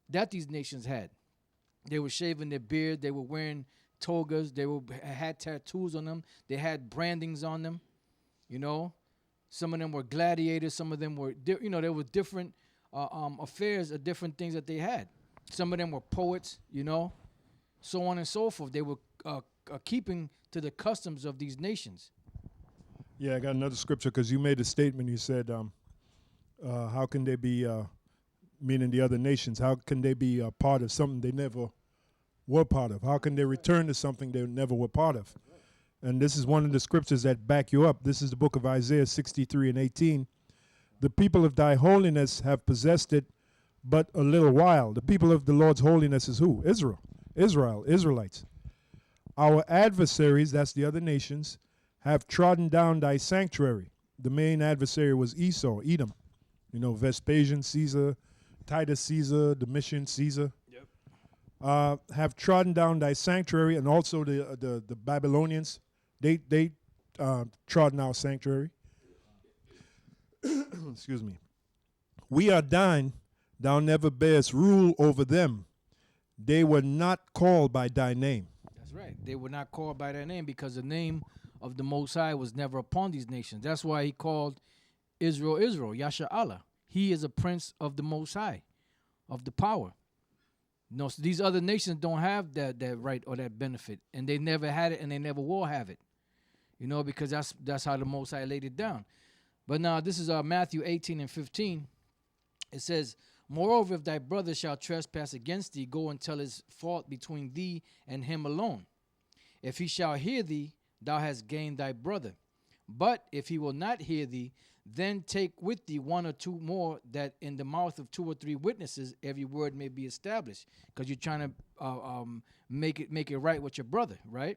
that these nations had. They were shaving their beard. They were wearing togas. They had tattoos on them. They had brandings on them. You know, some of them were gladiators. Some of them were, there were different affairs of different things that they had. Some of them were poets. So on and so forth. They were keeping to the customs of these nations. Yeah, I got another scripture because you made a statement. You said, how can they be, meaning the other nations, how can they be a part of something they never were part of? How can they return to something they never were part of? And this is one of the scriptures that back you up. This is the book of Isaiah 63 and 18. The people of thy holiness have possessed it but a little while. The people of the Lord's holiness is who? Israelites. Our adversaries, that's the other nations, have trodden down thy sanctuary. The main adversary was Esau, Edom. Vespasian, Caesar, Titus Caesar, Domitian Caesar. Yep. Have trodden down thy sanctuary, and also the Babylonians. They trodden our sanctuary. Excuse me. We are thine, thou never bearest rule over them. They were not called by thy name. That's right. They were not called by their name because the name of the Most High was never upon these nations. That's why he called Israel, Yasha Allah. He is a prince of the Most High, of the power. So these other nations don't have that right or that benefit, and they never had it, and they never will have it. Because that's how the Most High laid it down. But now this is Matthew 18 and 15. It says, moreover, if thy brother shall trespass against thee, go and tell his fault between thee and him alone. If he shall hear thee, thou hast gained thy brother. But if he will not hear thee, then take with thee one or two more, that in the mouth of two or three witnesses every word may be established. Because you're trying to make it right with your brother, right?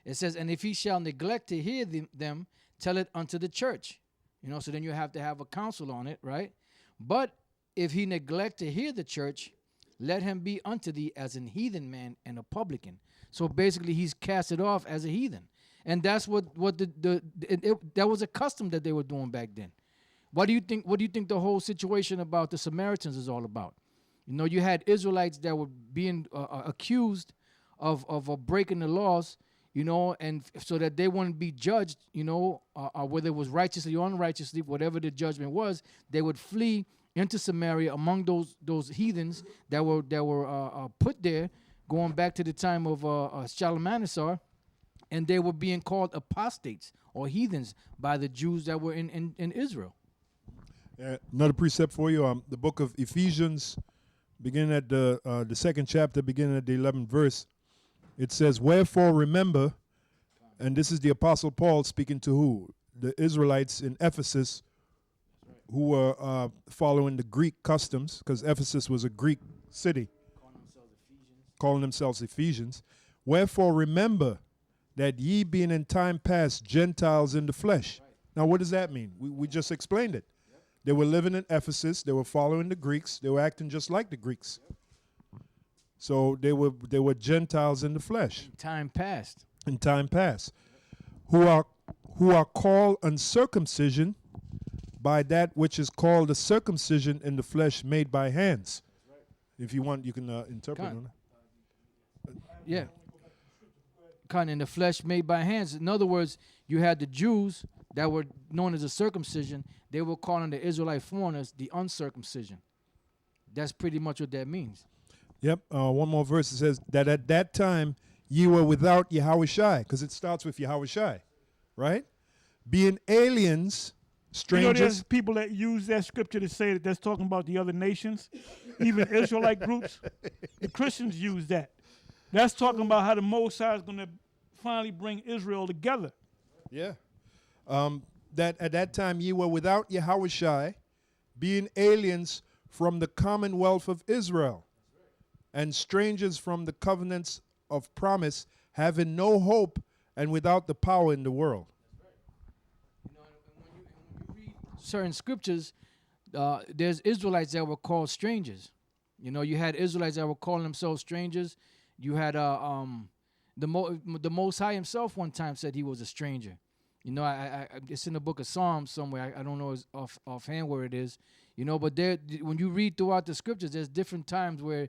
It says, and if he shall neglect to hear them, tell it unto the church. So then you have to have a council on it, right? But if he neglect to hear the church, let him be unto thee as an heathen man and a publican. So basically he's casted off as a heathen. And that's what that was a custom that they were doing back then. What do you think the whole situation about the Samaritans is all about? You had Israelites that were being accused of breaking the laws, and so that they wouldn't be judged, whether it was righteously or unrighteously, whatever the judgment was, they would flee into Samaria among those heathens that were put there, going back to the time of Shalmaneser. And they were being called apostates or heathens by the Jews that were in Israel. Another precept for you, the book of Ephesians, beginning at the second chapter, beginning at the 11th verse. It says, wherefore remember, and this is the Apostle Paul speaking to who? The Israelites in Ephesus, who were following the Greek customs, because Ephesus was a Greek city. Calling themselves Ephesians. Wherefore remember, that ye being in time past Gentiles in the flesh. Right. Now, what does that mean? We just explained it. Yep. They were living in Ephesus. They were following the Greeks. They were acting just like the Greeks. Yep. So they were Gentiles in the flesh. In time past. In time past. Yep. Who are called uncircumcision by that which is called a circumcision in the flesh made by hands. Right. If you want, you can interpret on it. Yeah. In the flesh made by hands. In other words, you had the Jews that were known as a circumcision. They were calling the Israelite foreigners the uncircumcision. That's pretty much what that means. Yep. One more verse. It says that at that time ye were without Yahushai, because it starts with Yahushai, right? Being aliens, strangers. There's people that use that scripture to say that that's talking about the other nations, even Israelite groups. The Christians use that. That's talking about how the Most High is going to finally bring Israel together. Yeah. That at that time ye were without Yahushai, being aliens from the commonwealth of Israel, and strangers from the covenants of promise, having no hope and without the power in the world. And when you read certain scriptures, there's Israelites that were called strangers. You had Israelites that were calling themselves strangers. You had the Most High himself one time said he was a stranger. It's in the book of Psalms somewhere. I don't know offhand where it is. You know, but there, when you read throughout the scriptures, there's different times where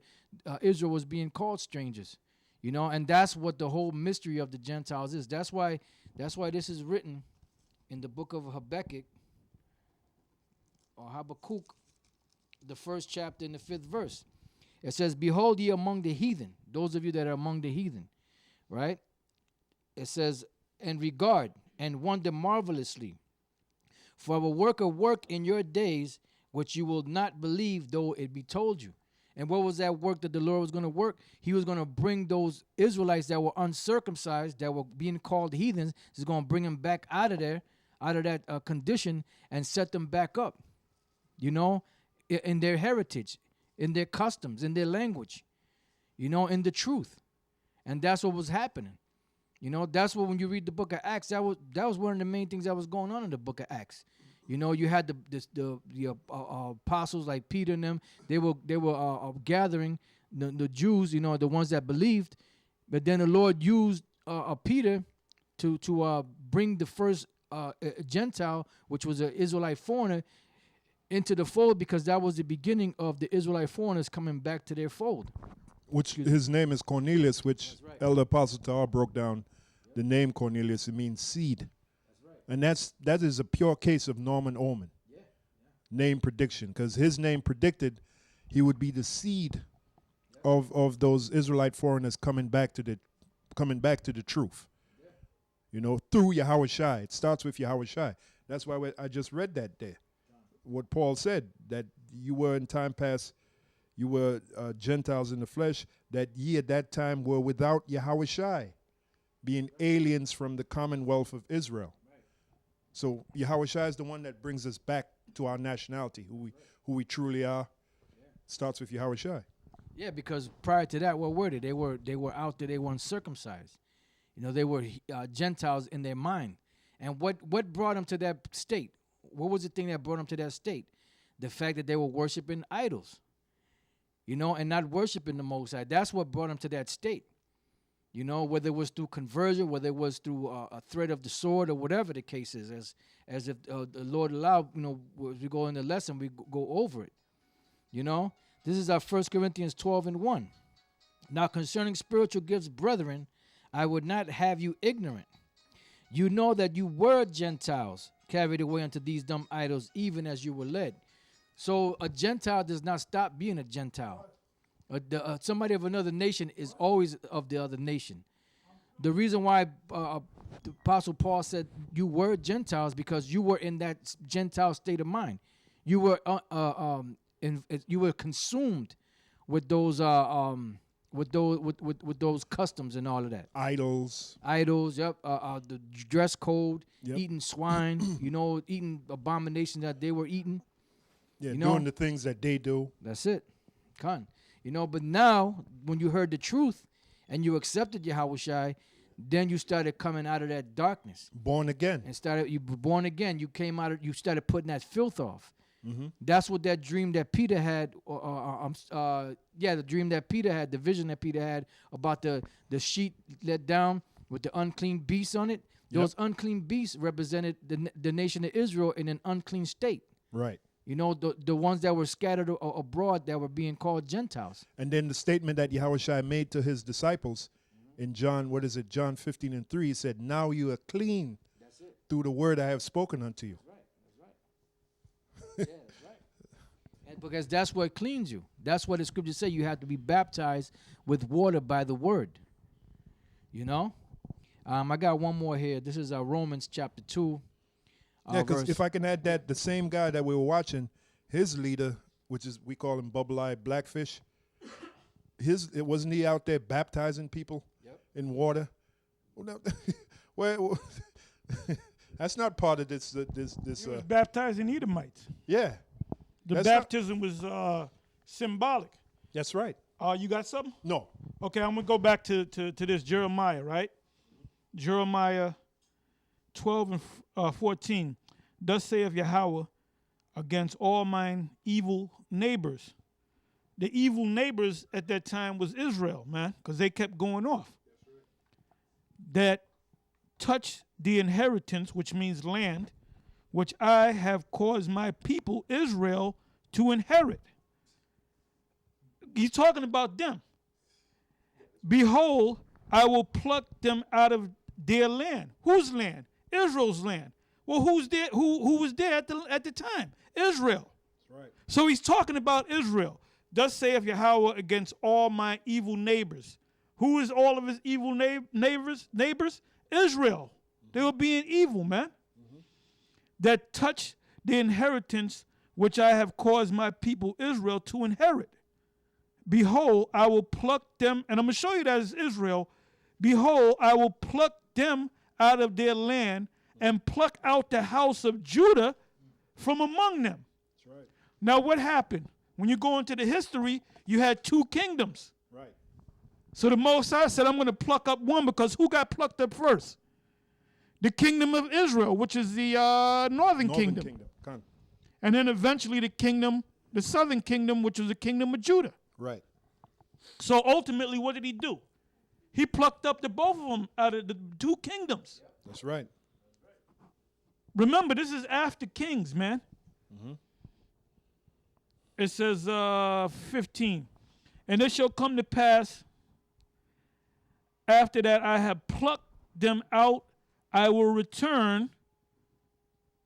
Israel was being called strangers. You know, and that's what the whole mystery of the Gentiles is. That's why this is written in the book of Habakkuk or Habakkuk, the 1st chapter in the 5th verse. It says, "Behold ye among the heathen," those of you that are among the heathen, right? It says, "And regard and wonder marvelously. For I will work a work in your days which you will not believe, though it be told you." And what was that work that the Lord was going to work? He was going to bring those Israelites that were uncircumcised, that were being called heathens. He's going to bring them back out of there, out of that condition, and set them back up, you know, in their heritage, in their customs, in their language, you know, in the truth. And that's what was happening. You know, that's what when you read the book of Acts, that was one of the main things that was going on in the book of Acts. You know, you had the apostles like Peter and them. They were gathering the Jews, you know, the ones that believed. But then the Lord used Peter to bring the first Gentile, which was an Israelite foreigner, into the fold, because that was the beginning of the Israelite foreigners coming back to their fold. Which his name is Cornelius, which right. Elder Apostle Tahar broke down. The name Cornelius, it means seed. And that is a pure case of Norman Omen. Name prediction, because his name predicted he would be the seed of those Israelite foreigners coming back to the truth. You know, through Yahushua. It starts with Yahushua. That's why I just read that there. What Paul said, that you were in time past, you were Gentiles in the flesh, that ye at that time were without Yahushua, being aliens from the commonwealth of Israel. So Yahushua is the one that brings us back to our nationality, who we truly are. Starts with Yahushua. Yeah, because prior to that, what were they? They were out there. They weren't circumcised. You know, they were Gentiles in their mind. And what brought them to that state? What was the thing that brought them to that state? The fact that they were worshiping idols, you know, and not worshiping the Most High. That's what brought them to that state. You know, whether it was through conversion, whether it was through a threat of the sword, or whatever the case is, as if the Lord allowed, you know, as we go in the lesson, we go over it. You know, this is our 1 Corinthians 12:1. "Now concerning spiritual gifts, brethren, I would not have you ignorant. You know that you were Gentiles, carried away unto these dumb idols, even as you were led." So a Gentile does not stop being a Gentile. Somebody of another nation is always of the other nation. The reason why the Apostle Paul said you were Gentiles, because you were in that Gentile state of mind. You were you were consumed with those with those customs and all of that. Idols. Yep. The dress code, Yep. eating swine, you know, eating abominations that they were eating. Yeah, You know, doing the things that they do. That's it. Con. You know, but now when you heard the truth and you accepted Yahushua, then you started coming out of that darkness. Born again. And you were born again. You came out you started putting that filth off. Mm-hmm. That's what that dream that Peter had, the dream that Peter had, the vision that Peter had about the sheet let down with the unclean beasts on it. Those unclean beasts represented the nation of Israel in an unclean state. Right. You know, the ones that were scattered abroad that were being called Gentiles. And then the statement that Yahushua made to his disciples in John 15:3, he said, "Now you are clean through the word I have spoken unto you." That's right. And because that's what cleans you. That's what the scriptures say. You have to be baptized with water by the word. You know? I got one more here. This is Romans chapter 2. Yeah, because if I can add that, the same guy that we were watching, his leader, which is, we call him Bubble-Eyed Blackfish, wasn't he out there baptizing people in water? Well, that's not part of this. He was baptizing Edomites. Yeah. The baptism was symbolic. That's right. You got something? No. Okay, I'm going to go back to this Jeremiah, right? Jeremiah 12:14. "Thus saith Yahweh against all mine evil neighbors." The evil neighbors at that time was Israel, man, because they kept going off. "That touch the inheritance," which means land, "which I have caused my people Israel to inherit. He's talking about them. Behold, I will pluck them out of their land. Whose land? Israel's land. Well, who's there? Who was there at the time? Israel. That's right. So he's talking about Israel. Thus saith Yahweh against all my evil neighbors. Who is all of his evil neighbors? Israel. They were being evil, man. That touch the inheritance which I have caused my people Israel to inherit. Behold, I will pluck them, and I'm going to show you that it's Israel. Behold, I will pluck them out of their land and pluck out the house of Judah from among them. That's right. Now, what happened? When you go into the history, you had two kingdoms. Right. So the Most High said, I'm going to pluck up one, because who got plucked up first? The kingdom of Israel, which is the northern kingdom. Come. And then eventually the southern kingdom, which was the kingdom of Judah. Right. So ultimately, what did he do? He plucked up the both of them out of the two kingdoms. That's right. Remember, this is after Kings, man. Mm-hmm. It says 15. And it shall come to pass, after that I have plucked them out, I will return.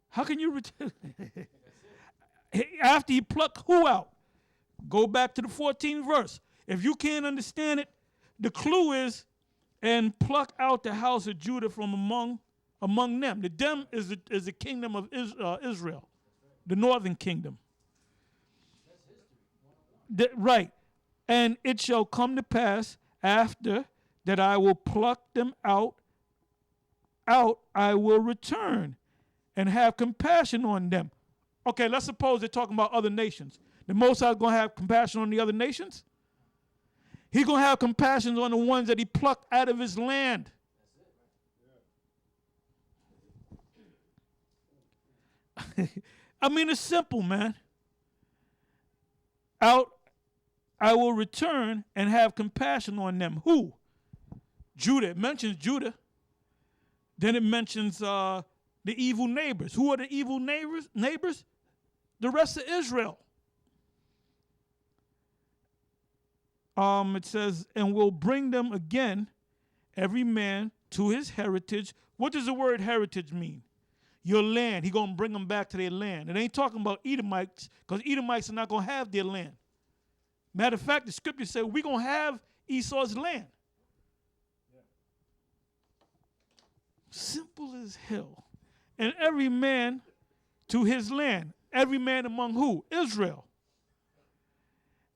How can you return? After he plucked who out? Go back to the 14th verse. If you can't understand it, the clue is, and pluck out the house of Judah from among them. The them is the kingdom of Israel, the northern kingdom. Right. And it shall come to pass after that I will pluck them out, I will return and have compassion on them. Okay, let's suppose they're talking about other nations. The Most High is going to have compassion on the other nations? He's going to have compassion on the ones that he plucked out of his land. I mean, it's simple, man. Out, I will return and have compassion on them. Who? Judah. It mentions Judah. Then it mentions the evil neighbors. Who are the evil neighbors? The rest of Israel. It says, and will bring them again, every man to his heritage. What does the word heritage mean? Your land. He's going to bring them back to their land. It ain't talking about Edomites, because Edomites are not going to have their land. Matter of fact, the scripture says we're going to have Esau's land. Yeah. Simple as hell. And every man to his land. Every man among who? Israel.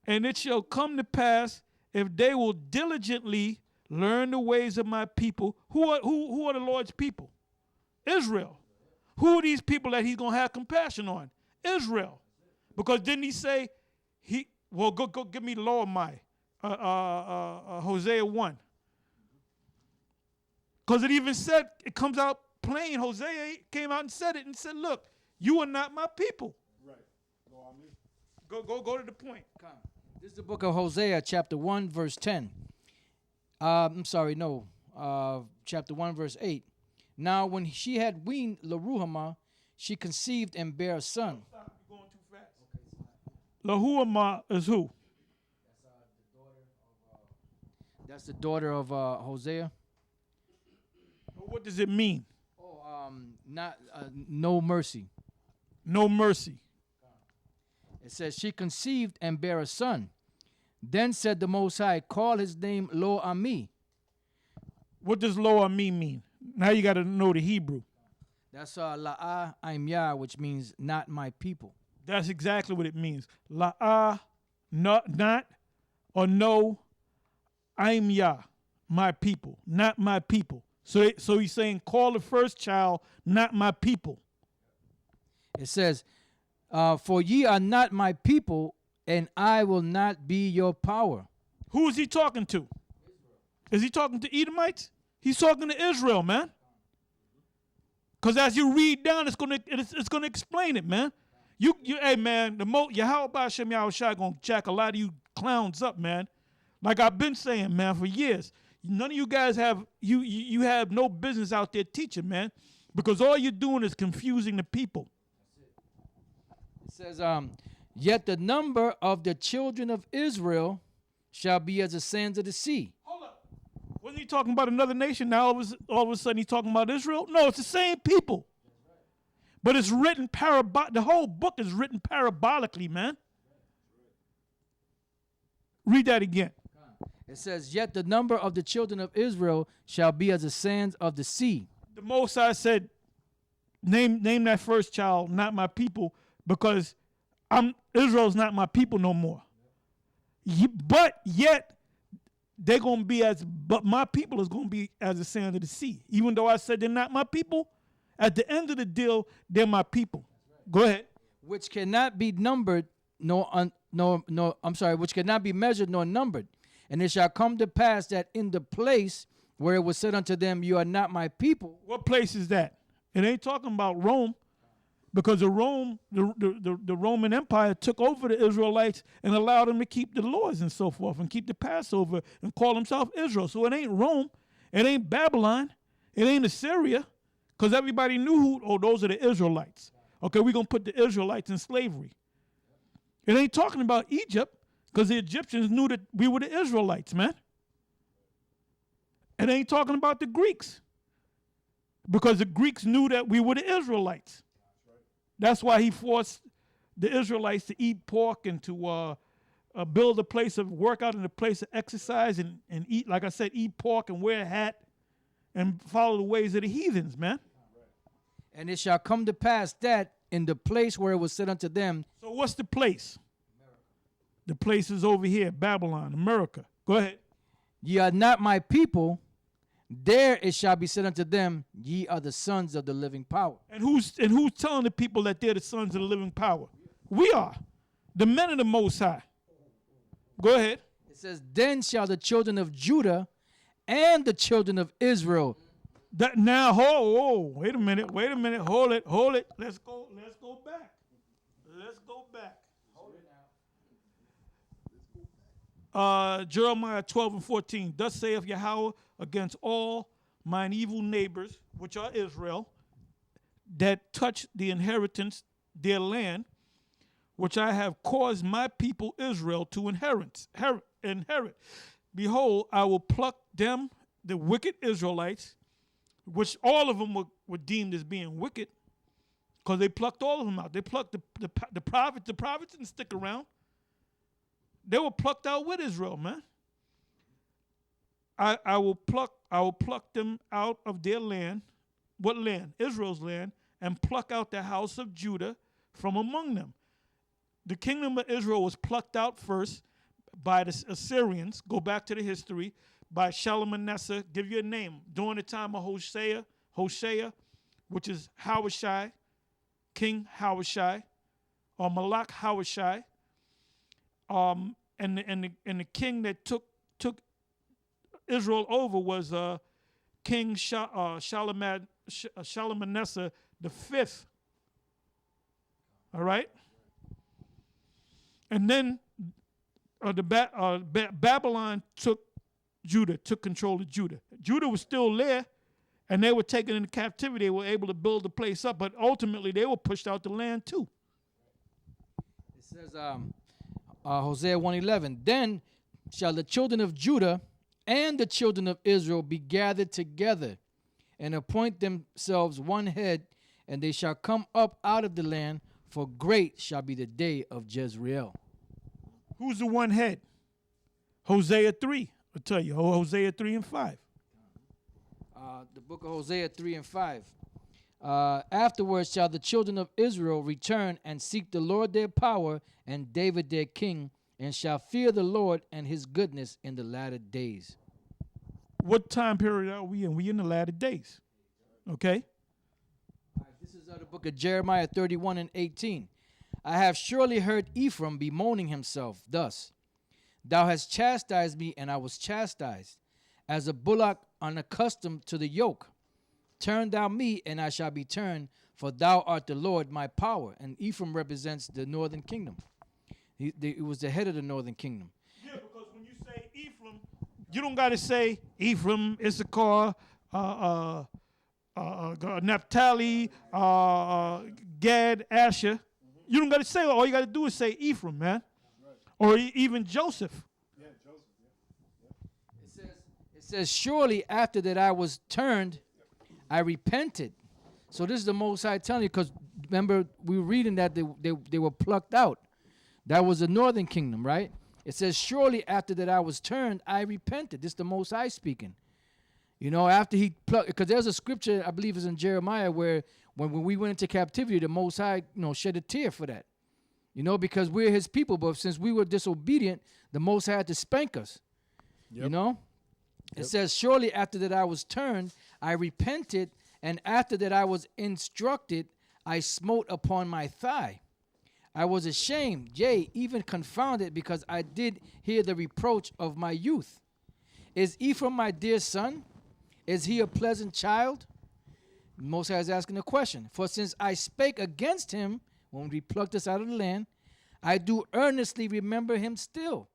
And it shall come to pass, if they will diligently learn the ways of my people. Who are the Lord's people? Israel. Who are these people that he's going to have compassion on? Israel. Because didn't he say, go give me Lower my Hosea 1. Because it even said, it comes out plain. Hosea came out and said it and said, look, you are not my people. Right. Go to the point. Come. This is the book of Hosea, chapter 1, verse 10. Chapter 1, verse 8. Now, when she had weaned Laruhamah, she conceived and bare a son. Stop, you're going too fast. Laruhamah is who? That's the daughter of Hosea. What does it mean? No mercy. No mercy. It says, she conceived and bare a son. Then said the Most High, call his name Lo Ami. What does Lo Ami mean? Now you got to know the Hebrew. That's La'ah Aimyah, which means not my people. That's exactly what it means. La'ah, not, or no, Aimyah, my people, not my people. So he's saying, call the first child, not my people. It says, for ye are not my people, and I will not be your power. Who is he talking to? Israel. Is he talking to Edomites? He's talking to Israel, man. Because as you read down, it's gonna explain it, man. Hey, man, Yahweh B'Shem Yahushua gonna jack a lot of you clowns up, man. Like I've been saying, man, for years. None of you guys have you have no business out there teaching, man, because all you're doing is confusing the people. It says, Yet the number of the children of Israel shall be as the sands of the sea. Hold up. Wasn't he talking about another nation? Now all of a sudden he's talking about Israel? No, it's the same people. But it's written the whole book is written parabolically, man. Read that again. It says, yet the number of the children of Israel shall be as the sands of the sea. The Most High said, name that first child, not my people, because Israel's not my people no more. But yet, but my people is going to be as the sand of the sea. Even though I said they're not my people, at the end of the deal, they're my people. Go ahead. Which cannot be numbered, which cannot be measured nor numbered. And it shall come to pass that in the place where it was said unto them, you are not my people. What place is that? It ain't talking about Rome, because the Roman Empire took over the Israelites and allowed them to keep the laws and so forth and keep the Passover and call themselves Israel. So it ain't Rome. It ain't Babylon. It ain't Assyria, because everybody knew those are the Israelites. Okay, we're going to put the Israelites in slavery. It ain't talking about Egypt, because the Egyptians knew that we were the Israelites, man. It ain't talking about the Greeks, because the Greeks knew that we were the Israelites. That's why he forced the Israelites to eat pork and to build a place of workout and a place of exercise and eat, like I said, eat pork and wear a hat and follow the ways of the heathens, man. And it shall come to pass that in the place where it was said unto them. So what's the place? America. The place is over here, Babylon, America. Go ahead. Ye are not my people. There it shall be said unto them, ye are the sons of the living power. And who's telling the people that they're the sons of the living power? We are. The men of the Most High. Go ahead. It says, then shall the children of Judah and the children of Israel. Wait a minute, hold it. Let's go back. Jeremiah 12:14. Thus saith Yahweh against all mine evil neighbors, which are Israel, that touch the inheritance, their land, which I have caused my people Israel to inherit. Behold, I will pluck them, the wicked Israelites, which all of them were deemed as being wicked, because they plucked all of them out. They plucked the prophets. The prophets didn't stick around. They were plucked out with Israel, man. I will pluck them out of their land. What land? Israel's land, and pluck out the house of Judah from among them. The kingdom of Israel was plucked out first by the Assyrians. Go back to the history. By Shalmaneser, give you a name, during the time of Hosea, which is Hawashai, King Hawashai, or Malach Hawashai. And the king that took Israel over was King Shalmaneser the fifth. All right? And then Babylon took control of Judah. Judah was still there, and they were taken into captivity. They were able to build the place up, but ultimately they were pushed out the land too. It says, Hosea 1:11, then shall the children of Judah and the children of Israel be gathered together and appoint themselves one head, and they shall come up out of the land, for great shall be the day of Jezreel. Who's the one head? Hosea 3. I'll tell you, Hosea 3 and 5. The book of Hosea 3 and 5. Afterwards shall the children of Israel return and seek the Lord their power and David their king, and shall fear the Lord and his goodness in the latter days. What time period are we in? We in the latter days. Okay? This is the book of Jeremiah 31 and 18. I have surely heard Ephraim bemoaning himself thus. Thou hast chastised me, and I was chastised, as a bullock unaccustomed to the yoke. Turn thou me, and I shall be turned, for thou art the Lord my power. And Ephraim represents the northern kingdom. He was the head of the northern kingdom. Yeah, because when you say Ephraim, you don't got to say Ephraim, Issachar, Naphtali, Gad, Asher. You don't got to say, all you got to do is say Ephraim, man. Or even Joseph. Yeah, Joseph. It says, surely after that I was turned, I repented. So this is the Most High telling you, because remember, we were reading that they were plucked out. That was the northern kingdom, right? It says, surely after that I was turned, I repented. This is the Most High speaking. You know, after he plucked, because there's a scripture, I believe it's in Jeremiah, where when we went into captivity, the Most High, shed a tear for that. You know, because we're his people, but since we were disobedient, the Most High had to spank us. Yep. You know? It says, surely after that I was turned, I repented, and after that I was instructed, I smote upon my thigh. I was ashamed, yea, even confounded, because I did hear the reproach of my youth. Is Ephraim my dear son? Is he a pleasant child? Most High is asking a question. For since I spake against him, when he plucked us out of the land, I do earnestly remember him still.